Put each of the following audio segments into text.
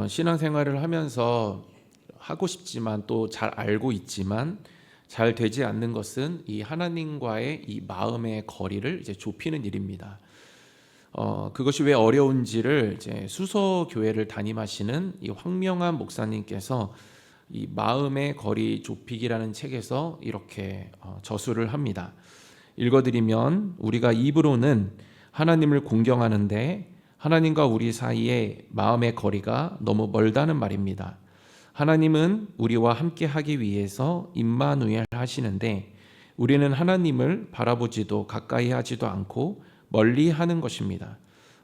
신앙생활을 하면서 하고 싶지만 또 잘 알고 있지만 잘 되지 않는 것은 이 하나님과의 이 마음의 거리를 이제 좁히는 일입니다. 그것이 왜 어려운지를 이제 수서 교회를 담임하시는 이 황명한 목사님께서 이 마음의 거리 좁히기라는 책에서 이렇게 저술을 합니다. 읽어드리면, 우리가 입으로는 하나님을 공경하는데 하나님과 우리 사이에 마음의 거리가 너무 멀다는 말입니다. 하나님은 우리와 함께 하기 위해서 임마누엘 하시는데 우리는 하나님을 바라보지도 가까이 하지도 않고 멀리 하는 것입니다.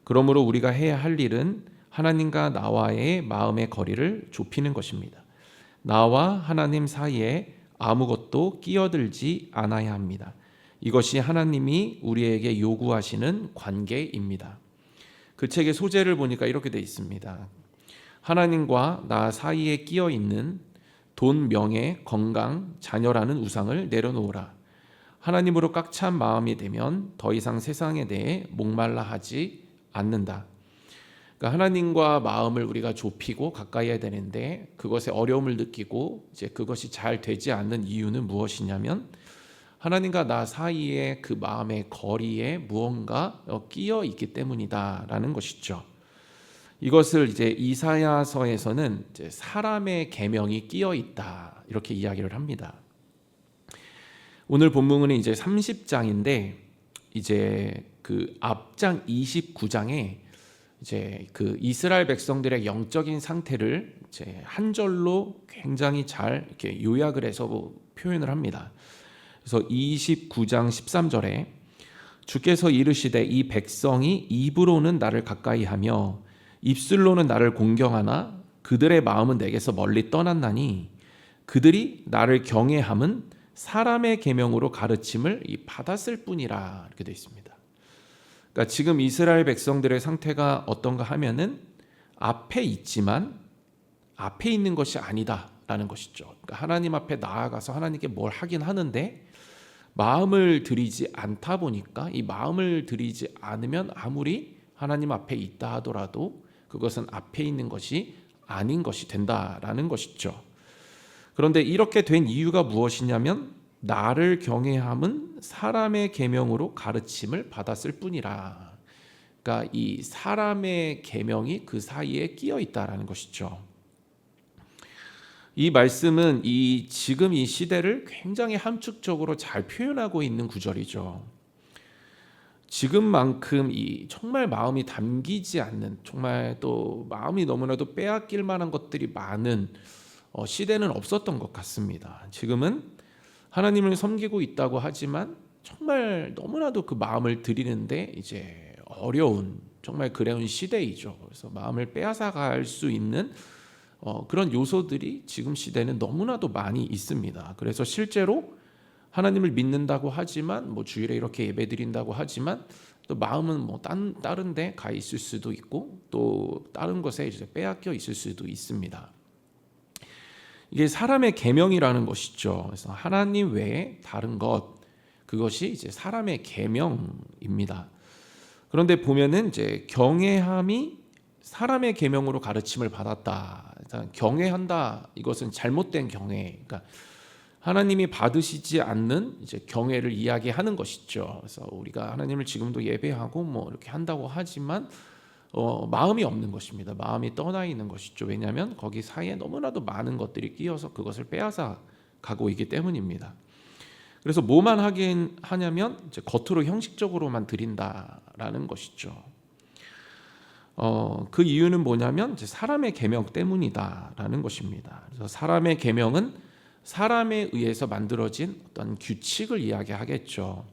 그러므로 우리가 해야 할 일은 하나님과 나와의 마음의 거리를 좁히는 것입니다. 나와 하나님 사이에 아무것도 끼어들지 않아야 합니다. 이것이 하나님이 우리에게 요구하시는 관계입니다. 그 책의 소재를 보니까 이렇게 되어 있습니다. 하나님과 나 사이에 끼어 있는 돈, 명예, 건강, 자녀라는 우상을 내려놓으라. 하나님으로 꽉 찬 마음이 되면 더 이상 세상에 대해 목말라 하지 않는다. 그러니까 하나님과 마음을 우리가 좁히고 가까이 해야 되는데 그것에 어려움을 느끼고 이제 그것이 잘 되지 않는 이유는 무엇이냐면 하나님과 나 사이에 그 마음의 거리에 무언가 끼어 있기 때문이다라는 것이죠. 이것을 이제 이사야서에서는 이제 사람의 계명이 끼어 있다 이렇게 이야기를 합니다. 오늘 본문은 이제 30장인데 이제 그 앞장 29장에 이제 그 이스라엘 백성들의 영적인 상태를 이제 한 절로 굉장히 잘 이렇게 요약을 해서 표현을 합니다. 그래서 29장 13절에 주께서 이르시되 이 백성이 입으로는 나를 가까이 하며 입술로는 나를 공경하나 그들의 마음은 내게서 멀리 떠났나니 그들이 나를 경외함은 사람의 계명으로 가르침을 받았을 뿐이라 이렇게 되어 있습니다. 그러니까 지금 이스라엘 백성들의 상태가 어떤가 하면은 앞에 있지만 앞에 있는 것이 아니다라는 것이죠. 그러니까 하나님 앞에 나아가서 하나님께 뭘 하긴 하는데 마음을 들이지 않다 보니까 이 마음을 들이지 않으면 아무리 하나님 앞에 있다 하더라도 그것은 앞에 있는 것이 아닌 것이 된다라는 것이죠. 그런데 이렇게 된 이유가 무엇이냐면 나를 경외함은 사람의 계명으로 가르침을 받았을 뿐이라. 그러니까 이 사람의 계명이 그 사이에 끼어 있다라는 것이죠. 이 말씀은 지금 이 시대를 굉장히 함축적으로 잘 표현하고 있는 구절이죠. 지금만큼 정말 마음이 담기지 않는, 정말 또 마음이 너무나도 빼앗길 만한 것들이 많은 시대는 없었던 것 같습니다. 지금은 하나님을 섬기고 있다고 하지만 정말 너무나도 그 마음을 드리는데 이제 어려운, 정말 그래운 시대이죠. 그래서 마음을 빼앗아갈 수 있는 그런 요소들이 지금 시대는 너무나도 많이 있습니다. 그래서 실제로 하나님을 믿는다고 하지만 주일에 이렇게 예배드린다고 하지만 또 마음은 다른 데 가 있을 수도 있고 또 다른 것에 이제 빼앗겨 있을 수도 있습니다. 이게 사람의 계명이라는 것이죠. 그래서 하나님 외에 다른 것, 그것이 이제 사람의 계명입니다. 그런데 보면은 이제 경외함이 사람의 계명으로 가르침을 받았다. 경외한다. 이것은 잘못된 경외. 그러니까 하나님이 받으시지 않는 이제 경외를 이야기하는 것이죠. 그래서 우리가 하나님을 지금도 예배하고 이렇게 한다고 하지만 마음이 없는 것입니다. 마음이 떠나 있는 것이죠. 왜냐하면 거기 사이에 너무나도 많은 것들이 끼어서 그것을 빼앗아 가고 있기 때문입니다. 그래서 뭐만 하긴 하냐면 이제 겉으로 형식적으로만 드린다라는 것이죠. 그 이유는 뭐냐면 이제 사람의 계명 때문이다라는 것입니다. 그래서 사람의 계명은 사람에 의해서 만들어진 어떤 규칙을 이야기하겠죠.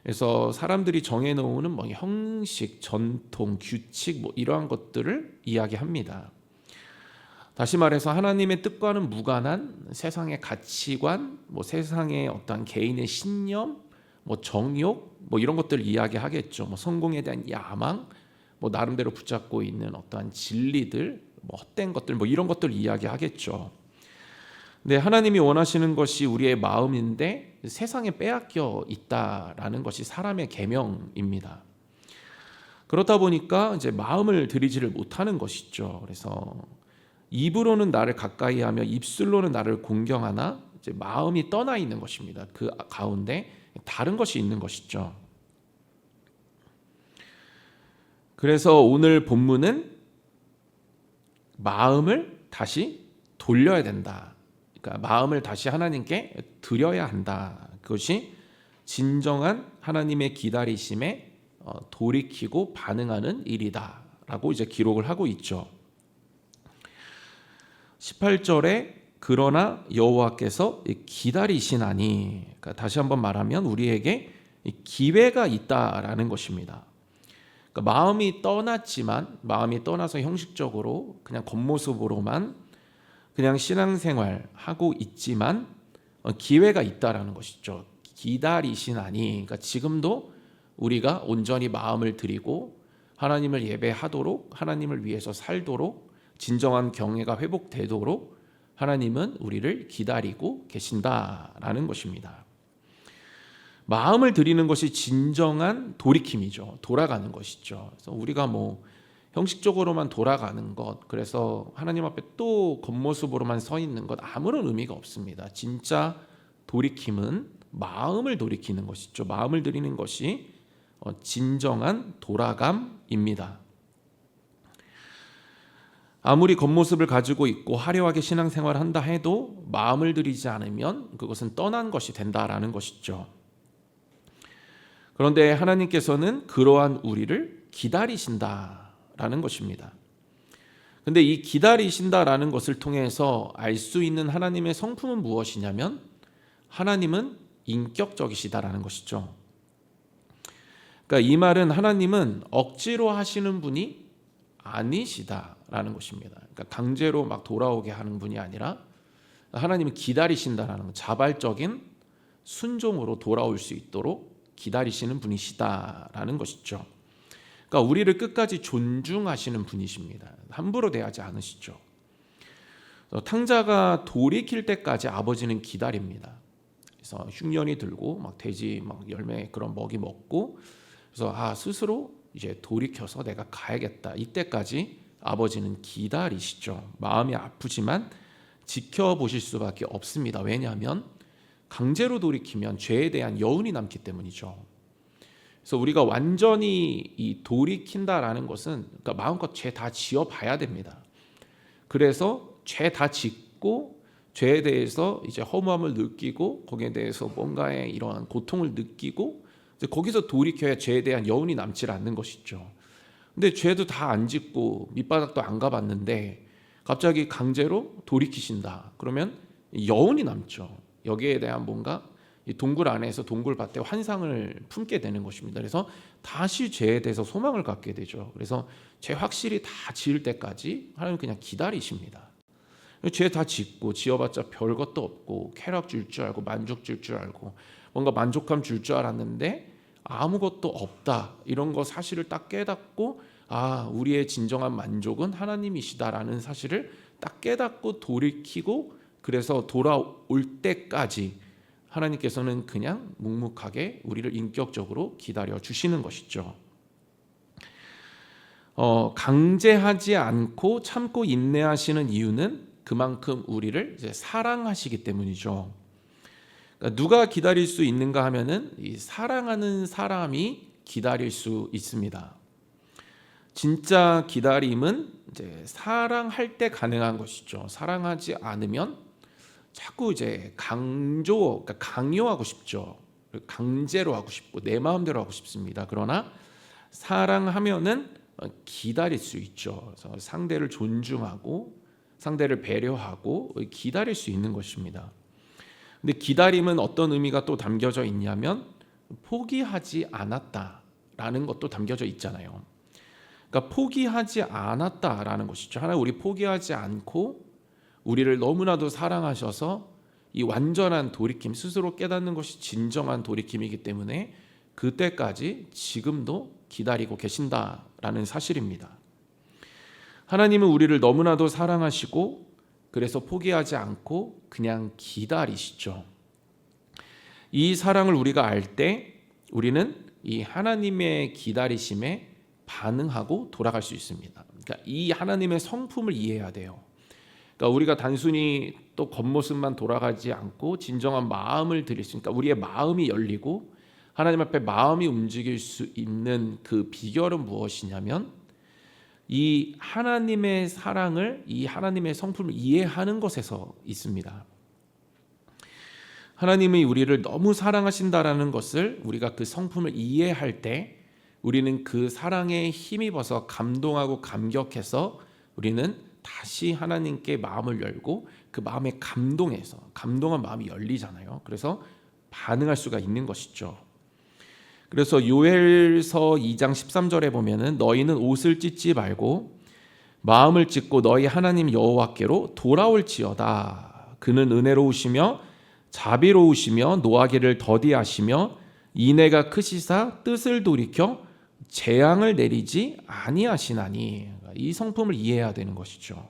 그래서 사람들이 정해놓은 형식, 전통, 규칙 이러한 것들을 이야기합니다. 다시 말해서 하나님의 뜻과는 무관한 세상의 가치관, 세상의 어떤 개인의 신념, 정욕, 이런 것들을 이야기하겠죠. 성공에 대한 야망, 나름대로 붙잡고 있는 어떠한 진리들, 헛된 것들, 이런 것들을 이야기하겠죠. 네, 하나님이 원하시는 것이 우리의 마음인데 세상에 빼앗겨 있다라는 것이 사람의 계명입니다. 그렇다 보니까 이제 마음을 들이지를 못하는 것이죠. 그래서 입으로는 나를 가까이 하며 입술로는 나를 공경하나 이제 마음이 떠나 있는 것입니다. 그 가운데 다른 것이 있는 것이죠. 그래서 오늘 본문은 마음을 다시 돌려야 된다. 그러니까 마음을 다시 하나님께 드려야 한다. 그것이 진정한 하나님의 기다리심에 돌이키고 반응하는 일이다라고 이제 기록을 하고 있죠. 18절에 그러나 여호와께서 기다리시나니, 그러니까 다시 한번 말하면 우리에게 기회가 있다라는 것입니다. 그러니까 마음이 떠났지만, 마음이 떠나서 형식적으로 그냥 겉모습으로만 그냥 신앙생활 하고 있지만 기회가 있다라는 것이죠. 기다리시나니, 그러니까 지금도 우리가 온전히 마음을 드리고 하나님을 예배하도록, 하나님을 위해서 살도록, 진정한 경외가 회복되도록 하나님은 우리를 기다리고 계신다라는 것입니다. 마음을 드리는 것이 진정한 돌이킴이죠. 돌아가는 것이죠. 그래서 우리가 형식적으로만 돌아가는 것, 그래서 하나님 앞에 또 겉모습으로만 서 있는 것, 아무런 의미가 없습니다. 진짜 돌이킴은 마음을 돌이키는 것이죠. 마음을 드리는 것이 진정한 돌아감입니다. 아무리 겉모습을 가지고 있고 화려하게 신앙생활을 한다 해도 마음을 들이지 않으면 그것은 떠난 것이 된다라는 것이죠. 그런데 하나님께서는 그러한 우리를 기다리신다라는 것입니다. 근데 이 기다리신다라는 것을 통해서 알 수 있는 하나님의 성품은 무엇이냐면 하나님은 인격적이시다라는 것이죠. 그러니까 이 말은 하나님은 억지로 하시는 분이 아니시다라는 것입니다. 그러니까 강제로 막 돌아오게 하는 분이 아니라 하나님은 기다리신다라는 것, 자발적인 순종으로 돌아올 수 있도록 기다리시는 분이시다라는 것이죠. 그러니까 우리를 끝까지 존중하시는 분이십니다. 함부로 대하지 않으시죠. 탕자가 돌이킬 때까지 아버지는 기다립니다. 그래서 흉년이 들고 막 돼지 막 열매 그런 먹이 먹고, 그래서 스스로 이제 돌이켜서 내가 가야겠다. 이때까지 아버지는 기다리시죠. 마음이 아프지만 지켜보실 수밖에 없습니다. 왜냐하면 강제로 돌이키면 죄에 대한 여운이 남기 때문이죠. 그래서 우리가 완전히 이 돌이킨다라는 것은 그러니까 마음껏 죄 다 지어봐야 됩니다. 그래서 죄 다 짓고 죄에 대해서 이제 허무함을 느끼고 거기에 대해서 뭔가의 이러한 고통을 느끼고 이제 거기서 돌이켜야 죄에 대한 여운이 남지 않는 것이죠. 근데 죄도 다 안 짓고 밑바닥도 안 가봤는데 갑자기 강제로 돌이키신다. 그러면 여운이 남죠. 여기에 대한 뭔가 이 동굴 안에서 동굴밭에 환상을 품게 되는 것입니다. 그래서 다시 죄에 대해서 소망을 갖게 되죠. 그래서 죄 확실히 다 지을 때까지 하나님 그냥 기다리십니다. 죄 다 짓고 지어봤자 별것도 없고 쾌락 줄 줄 알고 만족 줄 줄 알고 뭔가 만족감 줄 줄 알았는데 아무것도 없다. 이런 거 사실을 딱 깨닫고 우리의 진정한 만족은 하나님이시다라는 사실을 딱 깨닫고 돌이키고, 그래서 돌아올 때까지 하나님께서는 그냥 묵묵하게 우리를 인격적으로 기다려 주시는 것이죠. 강제하지 않고 참고 인내하시는 이유는 그만큼 우리를 이제 사랑하시기 때문이죠. 그러니까 누가 기다릴 수 있는가 하면은 이 사랑하는 사람이 기다릴 수 있습니다. 진짜 기다림은 이제 사랑할 때 가능한 것이죠. 사랑하지 않으면 자꾸 이제 그러니까 강요하고 싶죠. 강제로 하고 싶고 내 마음대로 하고 싶습니다. 그러나 사랑하면은 기다릴 수 있죠. 그래서 상대를 존중하고 상대를 배려하고 기다릴 수 있는 것입니다. 근데 기다림은 어떤 의미가 또 담겨져 있냐면 포기하지 않았다라는 것도 담겨져 있잖아요. 그러니까 포기하지 않았다라는 것이죠. 하나님 우리 포기하지 않고 우리를 너무나도 사랑하셔서 이 완전한 돌이킴, 스스로 깨닫는 것이 진정한 돌이킴이기 때문에 그때까지 지금도 기다리고 계신다라는 사실입니다. 하나님은 우리를 너무나도 사랑하시고 그래서 포기하지 않고 그냥 기다리시죠. 이 사랑을 우리가 알 때 우리는 이 하나님의 기다리심에 반응하고 돌아갈 수 있습니다. 그러니까 이 하나님의 성품을 이해해야 돼요. 그러니까 우리가 단순히 또 겉모습만 돌아가지 않고 진정한 마음을 드릴 수, 그러니까 우리의 마음이 열리고 하나님 앞에 마음이 움직일 수 있는 그 비결은 무엇이냐면 이 하나님의 사랑을, 이 하나님의 성품을 이해하는 것에서 있습니다. 하나님이 우리를 너무 사랑하신다라는 것을 우리가 그 성품을 이해할 때 우리는 그 사랑에 힘입어서 감동하고 감격해서 우리는 다시 하나님께 마음을 열고 그 마음에 감동한 마음이 열리잖아요. 그래서 반응할 수가 있는 것이죠. 그래서 요엘서 2장 13절에 보면은 너희는 옷을 찢지 말고 마음을 찢고 너희 하나님 여호와께로 돌아올지어다. 그는 은혜로우시며 자비로우시며 노하기를 더디하시며 인애가 크시사 뜻을 돌이켜 재앙을 내리지 아니하시나니. 이 성품을 이해해야 되는 것이죠.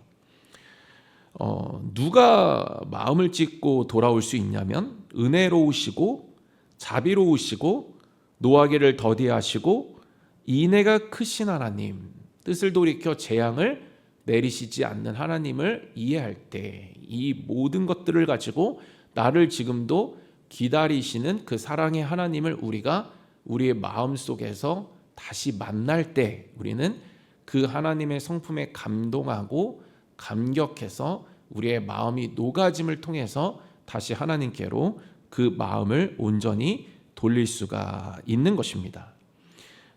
누가 마음을 찢고 돌아올 수 있냐면 은혜로우시고 자비로우시고 노하기를 더디하시고 인애가 크신 하나님, 뜻을 돌이켜 재앙을 내리시지 않는 하나님을 이해할 때 이 모든 것들을 가지고 나를 지금도 기다리시는 그 사랑의 하나님을 우리가 우리의 마음 속에서 다시 만날 때 우리는 그 하나님의 성품에 감동하고 감격해서 우리의 마음이 녹아짐을 통해서 다시 하나님께로 그 마음을 온전히 돌릴 수가 있는 것입니다.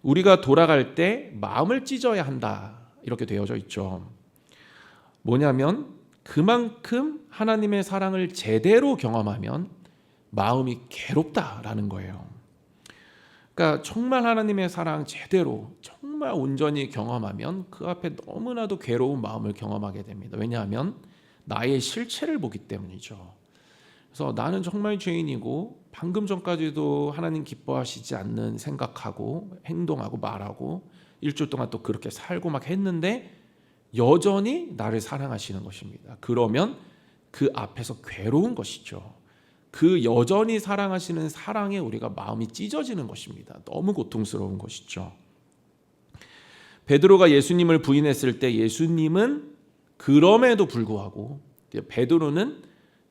우리가 돌아갈 때 마음을 찢어야 한다 이렇게 되어져 있죠. 뭐냐면 그만큼 하나님의 사랑을 제대로 경험하면 마음이 괴롭다라는 거예요. 그러니까 정말 하나님의 사랑 제대로 정말 온전히 경험하면 그 앞에 너무나도 괴로운 마음을 경험하게 됩니다. 왜냐하면 나의 실체를 보기 때문이죠. 그래서 나는 정말 죄인이고 방금 전까지도 하나님 기뻐하시지 않는 생각하고 행동하고 말하고 일주일 동안 또 그렇게 살고 막 했는데 여전히 나를 사랑하시는 것입니다. 그러면 그 앞에서 괴로운 것이죠. 그 여전히 사랑하시는 사랑에 우리가 마음이 찢어지는 것입니다. 너무 고통스러운 것이죠. 베드로가 예수님을 부인했을 때 예수님은 그럼에도 불구하고 베드로는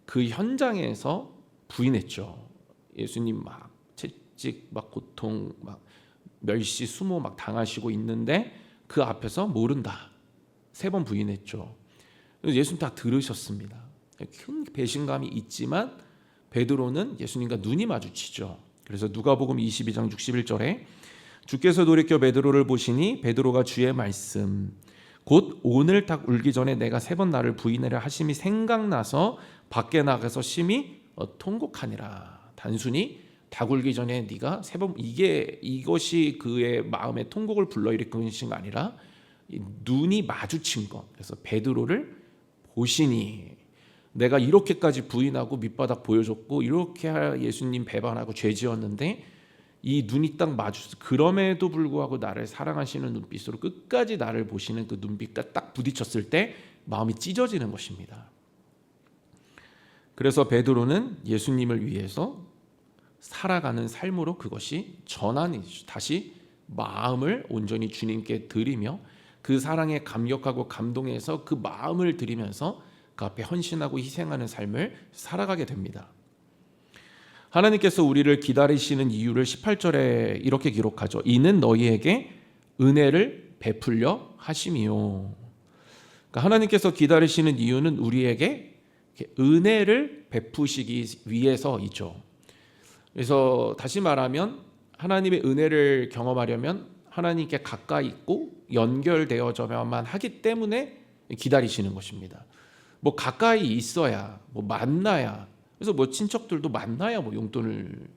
그 현장에서 부인했죠. 예수님 막 채찍, 막 고통, 막 멸시, 수모 막 당하시고 있는데 그 앞에서 모른다. 3번 부인했죠. 예수님 다 들으셨습니다. 큰 배신감이 있지만 베드로는 예수님과 눈이 마주치죠. 그래서 누가복음 22장 61절에 주께서 돌이켜 베드로를 보시니 베드로가 주의 말씀 곧 오늘 닭 울기 전에 내가 3번 나를 부인하려 하심이 생각나서 밖에 나가서 심히 통곡하니라. 단순히 닭 울기 전에 네가 3번 이것이 그의 마음의 통곡을 불러일으킨 것이 아니라 눈이 마주친 것. 그래서 베드로를 보시니 내가 이렇게까지 부인하고 밑바닥 보여줬고 이렇게 예수님 배반하고 죄 지었는데 이 눈이 딱 마주쳐서 그럼에도 불구하고 나를 사랑하시는 눈빛으로 끝까지 나를 보시는 그 눈빛과 딱 부딪혔을 때 마음이 찢어지는 것입니다. 그래서 베드로는 예수님을 위해서 살아가는 삶으로 그것이 전환이 다시 마음을 온전히 주님께 드리며 그 사랑에 감격하고 감동해서 그 마음을 드리면서 그 앞에 헌신하고 희생하는 삶을 살아가게 됩니다. 하나님께서 우리를 기다리시는 이유를 18절에 이렇게 기록하죠. 이는 너희에게 은혜를 베풀려 하심이요. 그러니까 하나님께서 기다리시는 이유는 우리에게 은혜를 베푸시기 위해서이죠. 그래서 다시 말하면 하나님의 은혜를 경험하려면 하나님께 가까이 있고 연결되어져야만 하기 때문에 기다리시는 것입니다. 뭐 가까이 있어야, 뭐 만나야, 그래서 뭐 친척들도 만나야 뭐 용돈을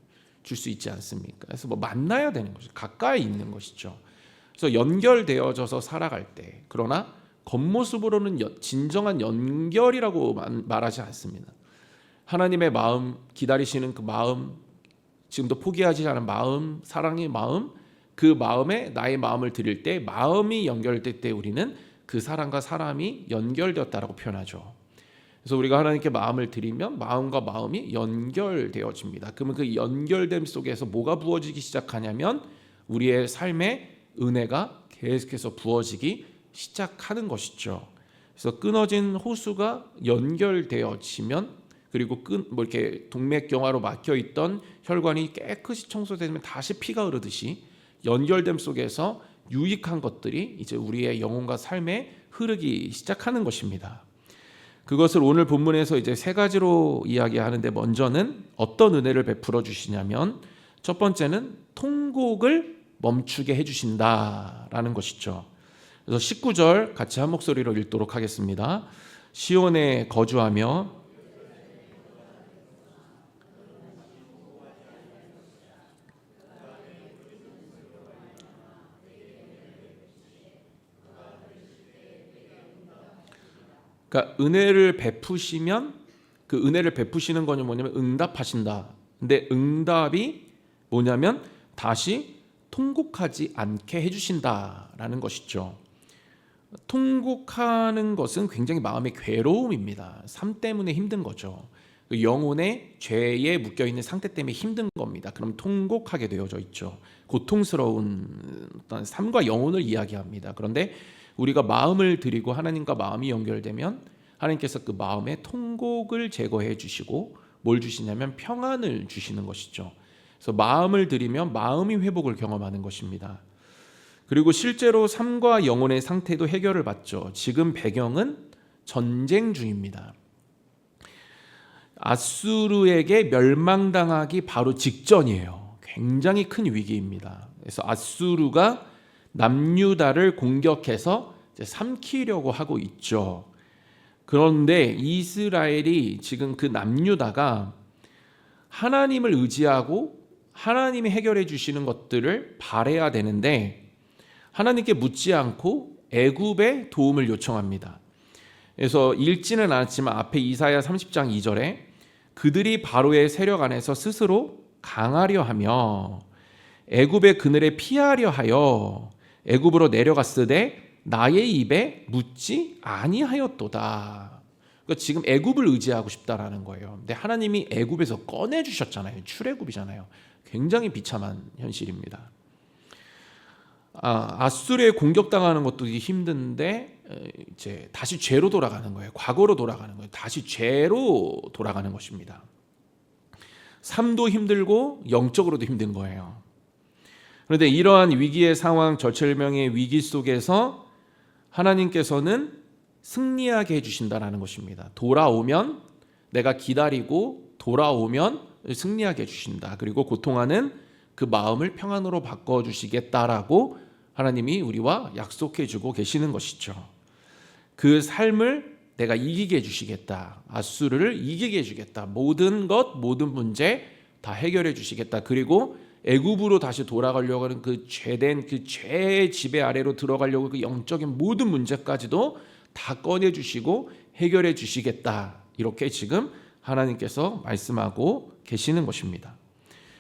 줄 수 있지 않습니까? 그래서 뭐 만나야 되는 것이죠. 가까이 있는 것이죠. 그래서 연결되어져서 살아갈 때, 그러나 겉모습으로는 진정한 연결이라고 말하지 않습니다. 하나님의 마음, 기다리시는 그 마음, 지금도 포기하지 않은 마음, 사랑의 마음, 그 마음에 나의 마음을 드릴 때 마음이 연결될 때 우리는 그 사람과 사람이 연결되었다라고 표현하죠. 그래서 우리가 하나님께 마음을 드리면 마음과 마음이 연결되어집니다. 그러면 그 연결됨 속에서 뭐가 부어지기 시작하냐면 우리의 삶에 은혜가 계속해서 부어지기 시작하는 것이죠. 그래서 끊어진 호수가 연결되어지면, 그리고 이렇게 동맥경화로 막혀 있던 혈관이 깨끗이 청소되면 다시 피가 흐르듯이 연결됨 속에서 유익한 것들이 이제 우리의 영혼과 삶에 흐르기 시작하는 것입니다. 그것을 오늘 본문에서 이제 세 가지로 이야기하는데, 먼저는 어떤 은혜를 베풀어 주시냐면, 첫 번째는 통곡을 멈추게 해주신다라는 것이죠. 그래서 19절 같이 한 목소리로 읽도록 하겠습니다. 시온에 거주하며 그러니까 은혜를 베푸시면, 그 은혜를 베푸시는 거는 뭐냐면 응답하신다. 근데 응답이 뭐냐면 다시 통곡하지 않게 해주신다라는 것이죠. 통곡하는 것은 굉장히 마음의 괴로움입니다. 삶 때문에 힘든 거죠. 영혼의 죄에 묶여있는 상태 때문에 힘든 겁니다. 그럼 통곡하게 되어져 있죠. 고통스러운 어떤 삶과 영혼을 이야기합니다. 그런데 우리가 마음을 드리고 하나님과 마음이 연결되면 하나님께서 그 마음의 통곡을 제거해 주시고 뭘 주시냐면 평안을 주시는 것이죠. 그래서 마음을 드리면 마음이 회복을 경험하는 것입니다. 그리고 실제로 삶과 영혼의 상태도 해결을 받죠. 지금 배경은 전쟁 중입니다. 아수르에게 멸망당하기 바로 직전이에요. 굉장히 큰 위기입니다. 그래서 아수르가 남유다를 공격해서 이제 삼키려고 하고 있죠. 그런데 이스라엘이 지금 그 남유다가 하나님을 의지하고 하나님이 해결해 주시는 것들을 바라야 되는데, 하나님께 묻지 않고 애굽의 도움을 요청합니다. 그래서 읽지는 않았지만 앞에 이사야 30장 2절에 그들이 바로의 세력 안에서 스스로 강하려 하며 애굽의 그늘에 피하려 하여 애굽으로 내려갔으되 나의 입에 묻지 아니하였도다. 그러니까 지금 애굽을 의지하고 싶다라는 거예요. 근데 하나님이 애굽에서 꺼내 주셨잖아요. 출애굽이잖아요. 굉장히 비참한 현실입니다. 아수르에 공격당하는 것도 힘든데 이제 다시 죄로 돌아가는 거예요. 과거로 돌아가는 거예요. 다시 죄로 돌아가는 것입니다. 삶도 힘들고 영적으로도 힘든 거예요. 그런데 이러한 위기의 상황, 절체절명의 위기 속에서 하나님께서는 승리하게 해주신다는 것입니다. 돌아오면, 내가 기다리고 돌아오면 승리하게 해주신다. 그리고 고통하는 그 마음을 평안으로 바꿔주시겠다라고 하나님이 우리와 약속해주고 계시는 것이죠. 그 삶을 내가 이기게 해주시겠다. 아수르를 이기게 해주겠다. 모든 것, 모든 문제 다 해결해 주시겠다. 그리고 애굽으로 다시 돌아가려고 하는 그 죄된 그 죄의 지배 아래로 들어가려고 그 영적인 모든 문제까지도 다 꺼내주시고 해결해 주시겠다. 이렇게 지금 하나님께서 말씀하고 계시는 것입니다.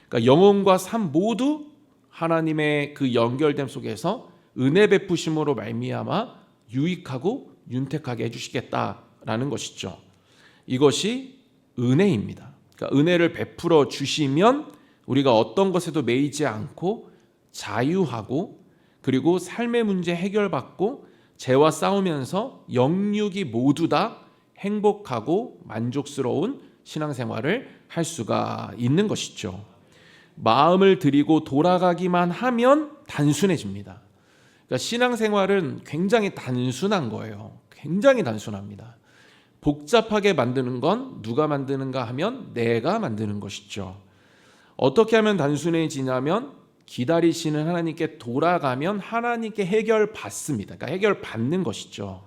그러니까 영혼과 삶 모두 하나님의 그 연결됨 속에서 은혜 베푸심으로 말미암아 유익하고 윤택하게 해주시겠다라는 것이죠. 이것이 은혜입니다. 그러니까 은혜를 베풀어 주시면 우리가 어떤 것에도 매이지 않고 자유하고, 그리고 삶의 문제 해결받고 죄와 싸우면서 영육이 모두 다 행복하고 만족스러운 신앙생활을 할 수가 있는 것이죠. 마음을 드리고 돌아가기만 하면 단순해집니다. 그러니까 신앙생활은 굉장히 단순한 거예요. 굉장히 단순합니다. 복잡하게 만드는 건 누가 만드는가 하면 내가 만드는 것이죠. 어떻게 하면 단순해지냐면 기다리시는 하나님께 돌아가면 하나님께 해결받습니다. 그러니까 해결받는 것이죠.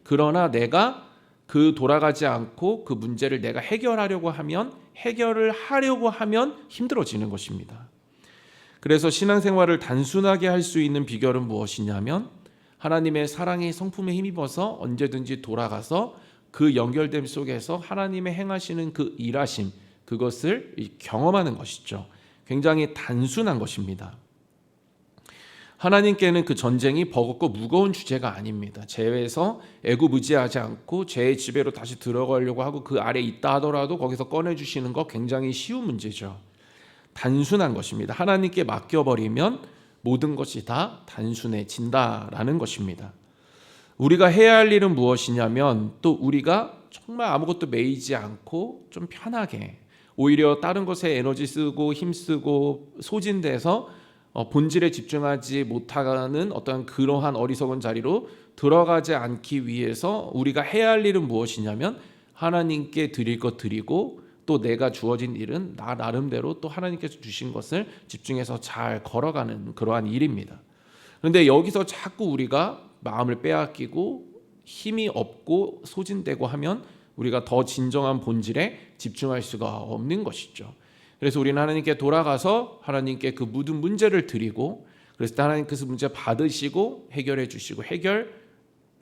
그러나 내가 그 돌아가지 않고 그 문제를 내가 해결하려고 하면, 해결을 하려고 하면 힘들어지는 것입니다. 그래서 신앙생활을 단순하게 할 수 있는 비결은 무엇이냐면 하나님의 사랑의 성품에 힘입어서 언제든지 돌아가서 그 연결됨 속에서 하나님의 행하시는 그 일하심, 그것을 경험하는 것이죠. 굉장히 단순한 것입니다. 하나님께는 그 전쟁이 버겁고 무거운 주제가 아닙니다. 죄에서 애굽 의지하지 않고 죄의 지배로 다시 들어가려고 하고 그 아래 있다 하더라도 거기서 꺼내주시는 거 굉장히 쉬운 문제죠. 단순한 것입니다. 하나님께 맡겨버리면 모든 것이 다 단순해진다라는 것입니다. 우리가 해야 할 일은 무엇이냐면 또 우리가 정말 아무것도 매이지 않고 좀 편하게 오히려 다른 것에 에너지 쓰고 힘쓰고 소진돼서 본질에 집중하지 못하는 어떤 그러한 어리석은 자리로 들어가지 않기 위해서 우리가 해야 할 일은 무엇이냐면 하나님께 드릴 것 드리고 또 내가 주어진 일은 나 나름대로 또 하나님께서 주신 것을 집중해서 잘 걸어가는 그러한 일입니다. 그런데 여기서 자꾸 우리가 마음을 빼앗기고 힘이 없고 소진되고 하면 우리가 더 진정한 본질에 집중할 수가 없는 것이죠. 그래서 우리는 하나님께 돌아가서 하나님께 그 모든 문제를 드리고 그래서 하나님 그 문제 받으시고 해결해 주시고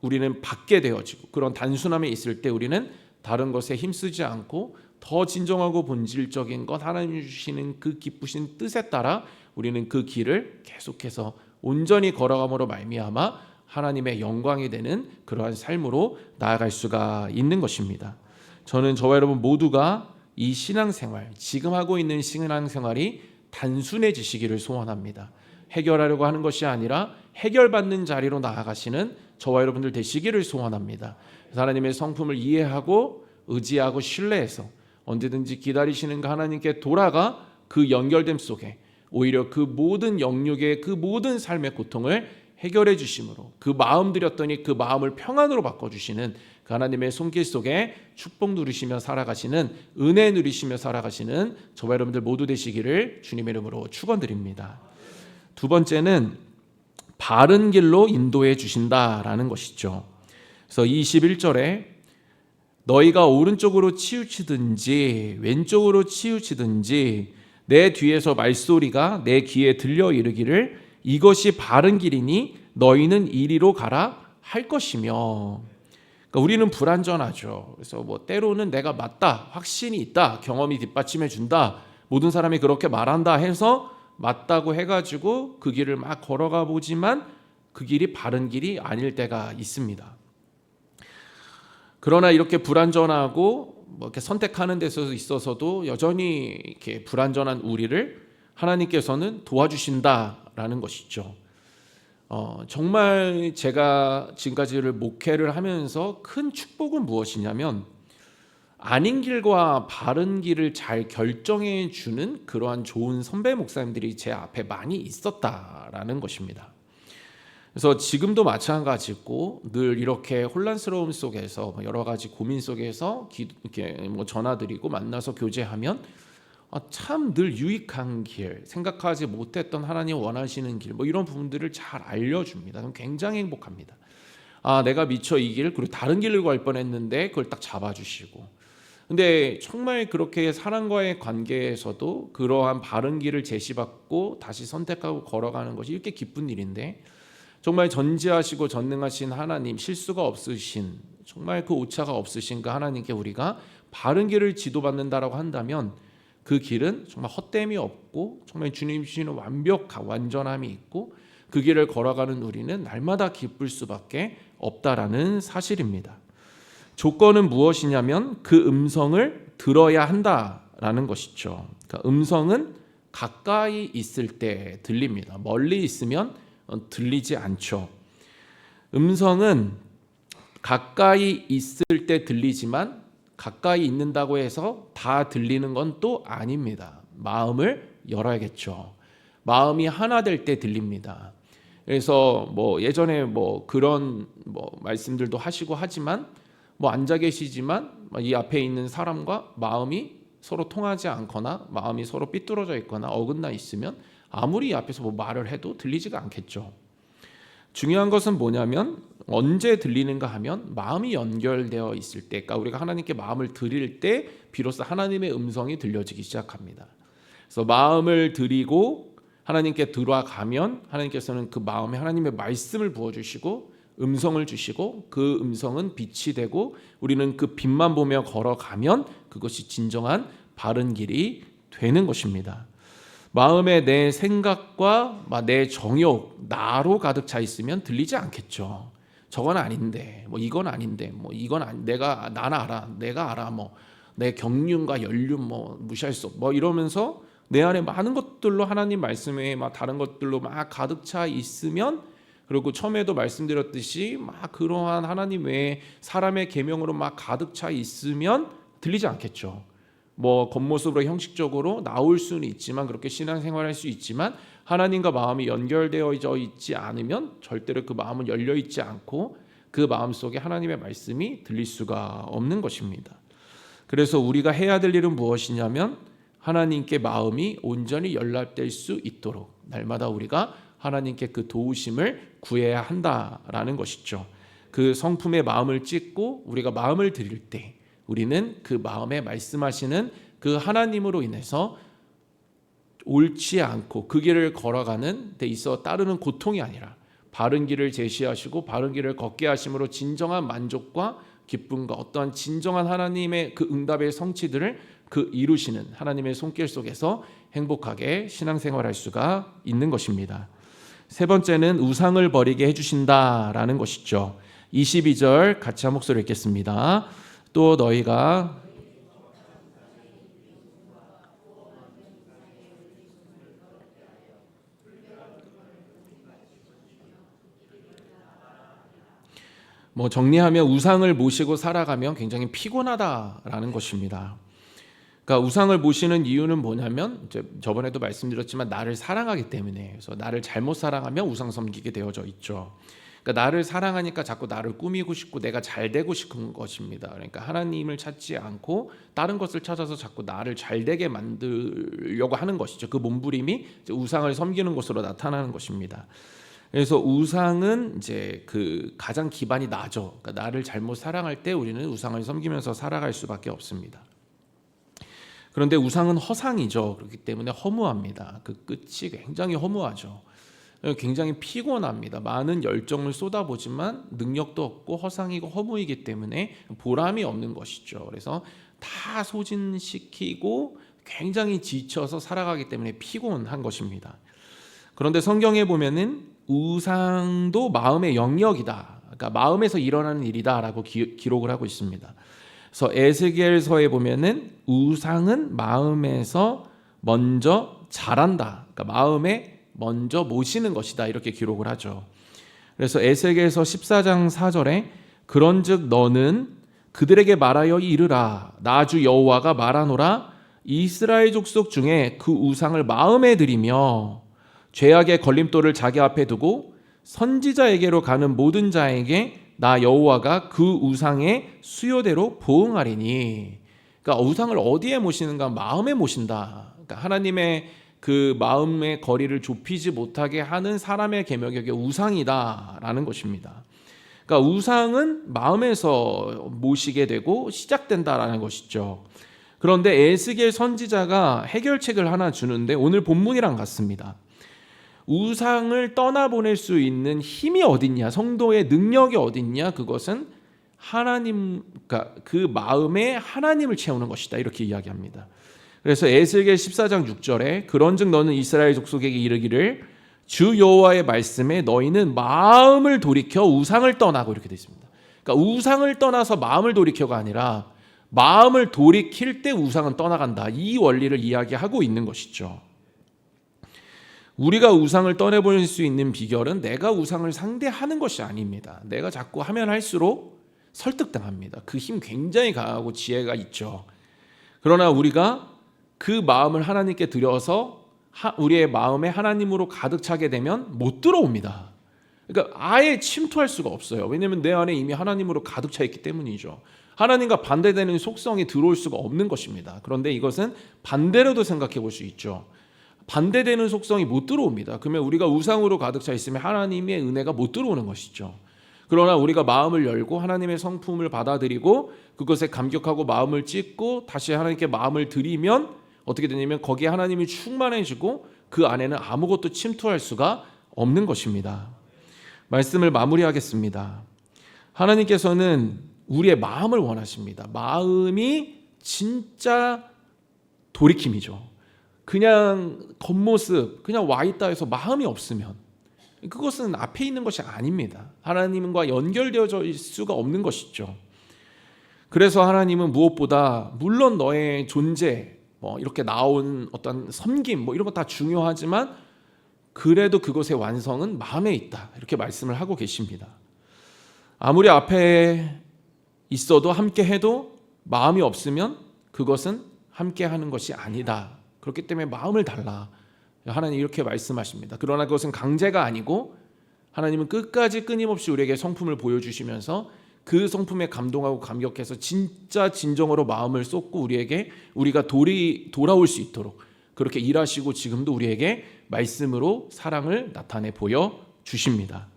우리는 받게 되어지고 그런 단순함에 있을 때 우리는 다른 것에 힘쓰지 않고 더 진정하고 본질적인 것 하나님 주시는 그 기쁘신 뜻에 따라 우리는 그 길을 계속해서 온전히 걸어감으로 말미암아 하나님의 영광이 되는 그러한 삶으로 나아갈 수가 있는 것입니다. 저는 저와 여러분 모두가 이 신앙생활, 지금 하고 있는 신앙생활이 단순해지시기를 소원합니다. 해결하려고 하는 것이 아니라 해결받는 자리로 나아가시는 저와 여러분들 되시기를 소원합니다. 하나님의 성품을 이해하고 의지하고 신뢰해서 언제든지 기다리시는 그 하나님께 돌아가 그 연결됨 속에 오히려 그 모든 영육의 그 모든 삶의 고통을 해결해 주심으로 그 마음 드렸더니 그 마음을 평안으로 바꿔주시는 그 하나님의 손길 속에 축복 누리시며 살아가시는 은혜 누리시며 살아가시는 저와 여러분들 모두 되시기를 주님의 이름으로 축원드립니다. 두 번째는 바른 길로 인도해 주신다라는 것이죠. 그래서 21절에 너희가 오른쪽으로 치우치든지 왼쪽으로 치우치든지 내 뒤에서 말소리가 내 귀에 들려 이르기를 이것이 바른 길이니 너희는 이리로 가라 할 것이며. 그러니까 우리는 불완전하죠. 그래서 때로는 내가 맞다, 확신이 있다, 경험이 뒷받침해 준다, 모든 사람이 그렇게 말한다 해서 맞다고 해가지고 그 길을 막 걸어가 보지만 그 길이 바른 길이 아닐 때가 있습니다. 그러나 이렇게 불완전하고 이렇게 선택하는 데 있어서도 여전히 이렇게 불완전한 우리를 하나님께서는 도와주신다라는 것이죠. 정말 제가 지금까지를 목회를 하면서 큰 축복은 무엇이냐면 아닌 길과 바른 길을 잘 결정해 주는 그러한 좋은 선배 목사님들이 제 앞에 많이 있었다라는 것입니다. 그래서 지금도 마찬가지고 늘 이렇게 혼란스러움 속에서 여러 가지 고민 속에서 이렇게 전화드리고 만나서 교제하면 참 늘 유익한 길, 생각하지 못했던 하나님 원하시는 길, 이런 부분들을 잘 알려줍니다. 그럼 굉장히 행복합니다. 내가 미처 이 길, 그리고 다른 길을 갈 뻔했는데 그걸 딱 잡아주시고. 근데 정말 그렇게 사람과의 관계에서도 그러한 바른 길을 제시받고 다시 선택하고 걸어가는 것이 이렇게 기쁜 일인데 정말 전지하시고 전능하신 하나님, 실수가 없으신 정말 그 오차가 없으신 그 하나님께 우리가 바른 길을 지도받는다라고 한다면 그 길은 정말 헛됨이 없고 정말 주님 주시는 완벽한 완전함이 있고 그 길을 걸어가는 우리는 날마다 기쁠 수밖에 없다라는 사실입니다. 조건은 무엇이냐면 그 음성을 들어야 한다라는 것이죠. 그러니까 음성은 가까이 있을 때 들립니다. 멀리 있으면 들리지 않죠. 음성은 가까이 있을 때 들리지만 가까이 있는다고 해서 다 들리는 건 또 아닙니다. 마음을 열어야겠죠. 마음이 하나 될 때 들립니다. 그래서 예전에 그런 말씀들도 하시고 하지만 앉아 계시지만 이 앞에 있는 사람과 마음이 서로 통하지 않거나 마음이 서로 삐뚤어져 있거나 어긋나 있으면 아무리 이 앞에서 말을 해도 들리지가 않겠죠. 중요한 것은 뭐냐면 언제 들리는가 하면 마음이 연결되어 있을 때, 그러니까 우리가 하나님께 마음을 드릴 때 비로소 하나님의 음성이 들려지기 시작합니다. 그래서 마음을 드리고 하나님께 들어가면 하나님께서는 그 마음에 하나님의 말씀을 부어주시고 음성을 주시고 그 음성은 빛이 되고 우리는 그 빛만 보며 걸어가면 그것이 진정한 바른 길이 되는 것입니다. 마음에 내 생각과 내 정욕, 나로 가득 차 있으면 들리지 않겠죠. 저건 아닌데, 이건 아닌데, 이건 나는 알아, 내가 알아, 내 경륜과 연륜 무시할 수 없, 이러면서 내 안에 많은 것들로 하나님 말씀에 막 다른 것들로 막 가득 차 있으면, 그리고 처음에도 말씀드렸듯이 막 그러한 하나님 외에 사람의 계명으로 막 가득 차 있으면 들리지 않겠죠. 뭐 겉모습으로 형식적으로 나올 수는 있지만, 그렇게 신앙생활할 수 있지만 하나님과 마음이 연결되어 있지 않으면 절대로 그 마음은 열려 있지 않고 그 마음 속에 하나님의 말씀이 들릴 수가 없는 것입니다. 그래서 우리가 해야 될 일은 무엇이냐면 하나님께 마음이 온전히 연락될 수 있도록 날마다 우리가 하나님께 그 도우심을 구해야 한다라는 것이죠. 그 성품의 마음을 찢고 우리가 마음을 드릴 때 우리는 그 마음에 말씀하시는 그 하나님으로 인해서 옳지 않고 그 길을 걸어가는 데 있어 따르는 고통이 아니라 바른 길을 제시하시고 바른 길을 걷게 하심으로 진정한 만족과 기쁨과 어떠한 진정한 하나님의 그 응답의 성취들을 그 이루시는 하나님의 손길 속에서 행복하게 신앙생활할 수가 있는 것입니다. 세 번째는 우상을 버리게 해주신다라는 것이죠. 22절 같이 한 목소리 읽겠습니다. 또 너희가 뭐 정리하면 우상을 모시고 살아가면 굉장히 피곤하다라는 것입니다. 그러니까 우상을 모시는 이유는 뭐냐면 이제 저번에도 말씀드렸지만 나를 사랑하기 때문에, 그래서 나를 잘못 사랑하면 우상 섬기게 되어져 있죠. 그러니까 나를 사랑하니까 자꾸 나를 꾸미고 싶고 내가 잘 되고 싶은 것입니다. 그러니까 하나님을 찾지 않고 다른 것을 찾아서 자꾸 나를 잘 되게 만들려고 하는 것이죠. 그 몸부림이 이제 우상을 섬기는 것으로 나타나는 것입니다. 그래서 우상은 이제 그 가장 기반이 나죠. 그러니까 나를 잘못 사랑할 때 우리는 우상을 섬기면서 살아갈 수밖에 없습니다. 그런데 우상은 허상이죠. 그렇기 때문에 허무합니다. 그 끝이 굉장히 허무하죠. 굉장히 피곤합니다. 많은 열정을 쏟아보지만 능력도 없고 허상이고 허무이기 때문에 보람이 없는 것이죠. 그래서 다 소진시키고 굉장히 지쳐서 살아가기 때문에 피곤한 것입니다. 그런데 성경에 보면은 우상도 마음의 영역이다. 그러니까 마음에서 일어나는 일이다라고 기록을 하고 있습니다. 그래서 에스겔서에 보면은 우상은 마음에서 먼저 자란다. 그러니까 마음에 먼저 모시는 것이다. 이렇게 기록을 하죠. 그래서 에스겔서 14장 4절에 그런즉 너는 그들에게 말하여 이르라. 나 주 여호와가 말하노라. 이스라엘 족속 중에 그 우상을 마음에 들이며 죄악의 걸림돌을 자기 앞에 두고 선지자에게로 가는 모든 자에게 나 여호와가 그 우상의 수요대로 보응하리니. 그러니까 우상을 어디에 모시는가? 마음에 모신다. 그러니까 하나님의 그 마음의 거리를 좁히지 못하게 하는 사람의 계명이 우상이다라는 것입니다. 그러니까 우상은 마음에서 모시게 되고 시작된다라는 것이죠. 그런데 에스겔 선지자가 해결책을 하나 주는데 오늘 본문이랑 같습니다. 우상을 떠나보낼 수 있는 힘이 어딨냐, 성도의 능력이 어딨냐, 그것은 하나님, 그러니까 그 마음에 하나님을 채우는 것이다, 이렇게 이야기합니다. 그래서 에스겔 14장 6절에 그런즉 너는 이스라엘 족속에게 이르기를 주 여호와의 말씀에 너희는 마음을 돌이켜 우상을 떠나고, 이렇게 되어 있습니다. 그러니까 우상을 떠나서 마음을 돌이켜가 아니라 마음을 돌이킬 때 우상은 떠나간다, 이 원리를 이야기하고 있는 것이죠. 우리가 우상을 떠내볼 수 있는 비결은 내가 우상을 상대하는 것이 아닙니다. 내가 자꾸 하면 할수록 설득당합니다. 그 힘 굉장히 강하고 지혜가 있죠. 그러나 우리가 그 마음을 하나님께 드려서 우리의 마음에 하나님으로 가득 차게 되면 못 들어옵니다. 그러니까 아예 침투할 수가 없어요. 왜냐하면 내 안에 이미 하나님으로 가득 차 있기 때문이죠. 하나님과 반대되는 속성이 들어올 수가 없는 것입니다. 그런데 이것은 반대로도 생각해 볼 수 있죠. 반대되는 속성이 못 들어옵니다. 그러면 우리가 우상으로 가득 차 있으면 하나님의 은혜가 못 들어오는 것이죠. 그러나 우리가 마음을 열고 하나님의 성품을 받아들이고 그것에 감격하고 마음을 찢고 다시 하나님께 마음을 드리면 어떻게 되냐면 거기에 하나님이 충만해지고 그 안에는 아무것도 침투할 수가 없는 것입니다. 말씀을 마무리하겠습니다. 하나님께서는 우리의 마음을 원하십니다. 마음이 진짜 돌이킴이죠. 그냥 겉모습, 그냥 와있다 해서 마음이 없으면 그것은 앞에 있는 것이 아닙니다. 하나님과 연결되어져 있을 수가 없는 것이죠. 그래서 하나님은 무엇보다 물론 너의 존재, 뭐 이렇게 나온 어떤 섬김 뭐 이런 거 다 중요하지만 그래도 그것의 완성은 마음에 있다. 이렇게 말씀을 하고 계십니다. 아무리 앞에 있어도 함께 해도 마음이 없으면 그것은 함께 하는 것이 아니다. 그렇기 때문에 마음을 달라. 하나님 이렇게 말씀하십니다. 그러나 그것은 강제가 아니고 하나님은 끝까지 끊임없이 우리에게 성품을 보여주시면서 그 성품에 감동하고 감격해서 진짜 진정으로 마음을 쏟고 우리가 돌아올 수 있도록 그렇게 일하시고 지금도 우리에게 말씀으로 사랑을 나타내 보여주십니다.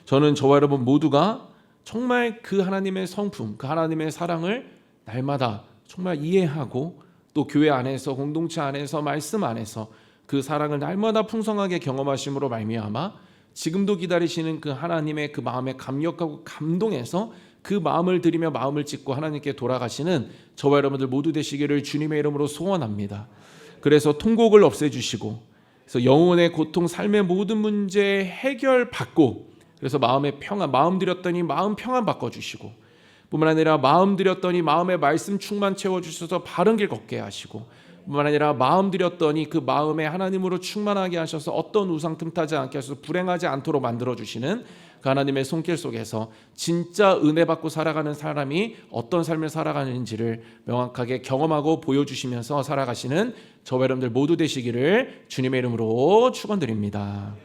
저는 저와 여러분 모두가 정말 그 하나님의 성품, 그 하나님의 사랑을 날마다 정말 이해하고 또 교회 안에서 공동체 안에서 말씀 안에서 그 사랑을 날마다 풍성하게 경험하심으로 말미암아 지금도 기다리시는 그 하나님의 그 마음에 감격하고 감동해서 그 마음을 들이며 마음을 찢고 하나님께 돌아가시는 저와 여러분들 모두 되시기를 주님의 이름으로 소원합니다. 그래서 통곡을 없애주시고 그래서 영혼의 고통, 삶의 모든 문제 해결받고 그래서 마음의 평안, 마음 드렸더니 마음 평안 바꿔주시고 뿐만 아니라 마음 드렸더니 마음의 말씀 충만 채워주셔서 바른 길 걷게 하시고 뿐만 아니라 마음 드렸더니 그 마음에 하나님으로 충만하게 하셔서 어떤 우상 틈타지 않게 하셔서 불행하지 않도록 만들어주시는 그 하나님의 손길 속에서 진짜 은혜 받고 살아가는 사람이 어떤 삶을 살아가는지를 명확하게 경험하고 보여주시면서 살아가시는 저와 여러분들 모두 되시기를 주님의 이름으로 축원드립니다.